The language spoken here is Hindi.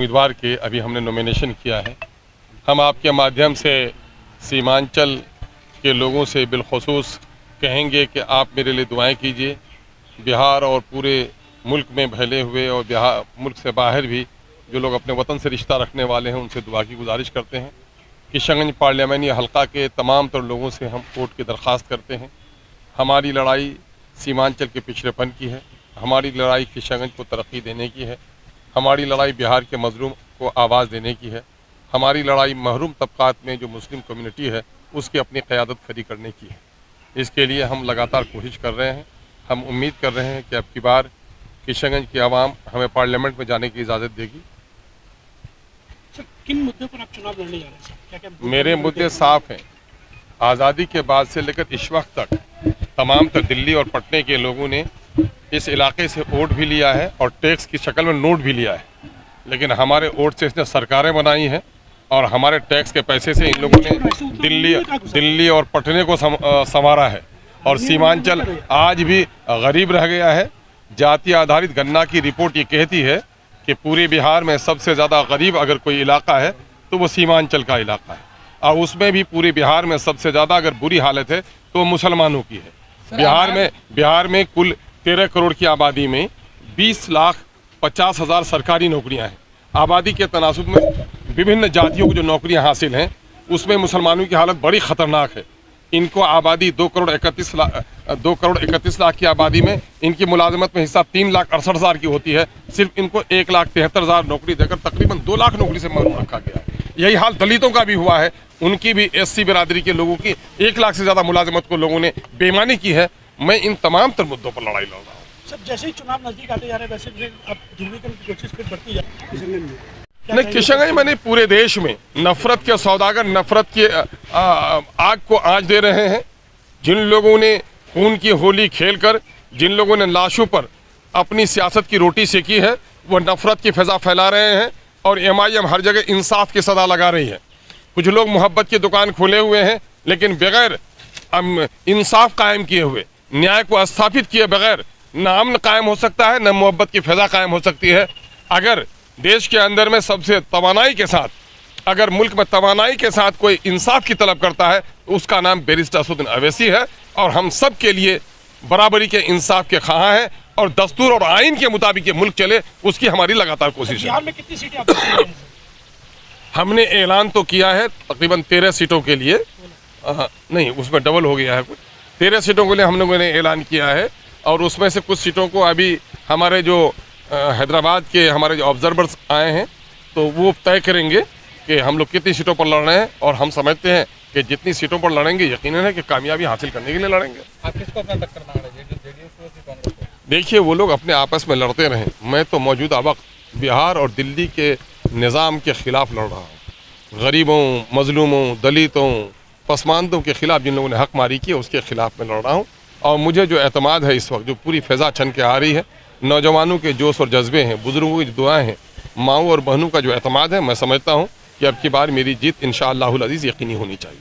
उम्मीदवार के अभी हमने नॉमिनेशन किया है। हम आपके माध्यम से सीमांचल के लोगों से बिलखुसूस कहेंगे कि आप मेरे लिए दुआएं कीजिए। बिहार और पूरे मुल्क में फैले हुए और बिहार मुल्क से बाहर भी जो लोग अपने वतन से रिश्ता रखने वाले हैं उनसे दुआ की गुजारिश करते हैं। किशनगंज पार्लियामानी हल्का के तमाम तर लोगों से हम वोट की दरख्वास्त करते हैं। हमारी लड़ाई सीमांचल के पिछड़ेपन की है, हमारी लड़ाई किशनगंज को तरक्की देने की है, हमारी लड़ाई बिहार के मजलूम को आवाज़ देने की है, हमारी लड़ाई महरूम तबकात में जो मुस्लिम कम्युनिटी है उसकी अपनी क़यादत खड़ी करने की है। इसके लिए हम लगातार कोशिश कर रहे हैं। हम उम्मीद कर रहे हैं कि अब की बार किशनगंज की आवाम हमें पार्लियामेंट में जाने की इजाज़त देगी। सर, किन मुद्दों पर आप चुनाव लड़ने जा रहे हैं? क्या-क्या मेरे मुद्दे साफ हैं। आज़ादी के बाद से लेकर इस वक्त तक तमाम तर दिल्ली और पटने के लोगों ने इस इलाके से वोट भी लिया है और टैक्स की शक्ल में नोट भी लिया है, लेकिन हमारे वोट से इसने सरकारें बनाई हैं और हमारे टैक्स के पैसे से इन लोगों ने दिल्ली और पटने को संवारा है। और सीमांचल आज भी गरीब रह गया है। जाति आधारित गणना की रिपोर्ट ये कहती है कि पूरे बिहार में सबसे ज़्यादा गरीब अगर कोई इलाका है तो वो सीमांचल का इलाका है, और उसमें भी पूरे बिहार में सबसे ज़्यादा अगर बुरी हालत है तो मुसलमानों की है। बिहार में कुल 13 करोड़ की आबादी में 20,50,000 सरकारी नौकरियां हैं। आबादी के तनासुब में विभिन्न जातियों को जो नौकरियां हासिल हैं उसमें मुसलमानों की हालत बड़ी ख़तरनाक है। इनको आबादी 2 करोड़ 31 लाख की आबादी में इनकी मुलाजमत में हिस्सा 3,68,000 की होती है। सिर्फ इनको 1,73,000 नौकरी देकर तकरीबन 2 लाख नौकरी से महरूम रखा गया है। यही हाल दलितों का भी हुआ है। उनकी भी SC बिरादरी के लोगों की 1 लाख से ज़्यादा मुलाजमत को लोगों ने बेईमानी की है। मैं इन तमाम तर मुद्दों पर लड़ाई लड़ रहा हूँ। सर, जैसे ही चुनाव नजदीक आते जा रहे हैं वैसे अब ध्रुवीकरण की कोशिश फिर बढ़ती जा रही है। नहीं, किशनगंज मैंने पूरे देश में नफरत के सौदागर नफरत की आग को आंच दे रहे हैं। जिन लोगों ने खून की होली खेलकर, जिन लोगों ने लाशों पर अपनी सियासत की रोटी सेकी है, वो नफरत की फिजा फैला रहे हैं और MIM हर जगह इंसाफ की सदा लगा रही है। कुछ लोग मोहब्बत की दुकान खोले हुए हैं, लेकिन बगैर इंसाफ कायम किए हुए, न्याय को स्थापित किए बगैर न अमन कायम हो सकता है, न मोहब्बत की फिजा कायम हो सकती है। अगर देश के अंदर में सबसे तवानाई के साथ, अगर मुल्क में तवानाई के साथ कोई इंसाफ की तलब करता है तो उसका नाम बैरिस्टर असदुद्दीन अवैसी है, और हम सब के लिए बराबरी के इंसाफ के ख्वाह हैं और दस्तूर और आइन के मुताबिक ये मुल्क चले, उसकी हमारी लगातार कोशिश है। बिहार में कितनी सीटें आप जीत रहे हैं? हमने ऐलान तो किया है तकरीबन 13 सीटों के लिए, नहीं उसमें डबल हो गया है, कुछ 13 सीटों के लिए हम लोगों ने ऐलान किया है। और उसमें से कुछ सीटों को अभी हमारे जो हैदराबाद के हमारे जो ऑब्जर्वर्स आए हैं तो वो तय करेंगे कि हम लोग कितनी सीटों पर लड़ रहे हैं, और हम समझते हैं कि जितनी सीटों पर लड़ेंगे यकीनन है कि कामयाबी हासिल करने के लिए लड़ेंगे। आप किसको अपना टक्कर मांग रहे हैं, जेडीएस को कि कांग्रेस को? देखिए, वो लोग अपने आपस में लड़ते रहें। मैं तो मौजूदा वक्त बिहार और दिल्ली के निज़ाम के ख़िलाफ़ लड़ रहा हूँ। गरीबों, मजलूमों, दलितों, पसमानदों के ख़िलाफ़ जिन लोगों ने हक मारी की है उसके ख़िलाफ़ मैं लड़ रहा हूँ। और मुझे जो एतमाद है इस वक्त, जो पूरी फ़िज़ा छन के आ रही है, नौजवानों के जोश और जज्बे हैं, बुज़ुर्गों की दुआएं हैं, माओं और बहनों का जो एतमाद है, मैं समझता हूँ कि अब की बार मेरी जीत इंशाअल्लाहुल अज़ीज़ यकीनी होनी चाहिए।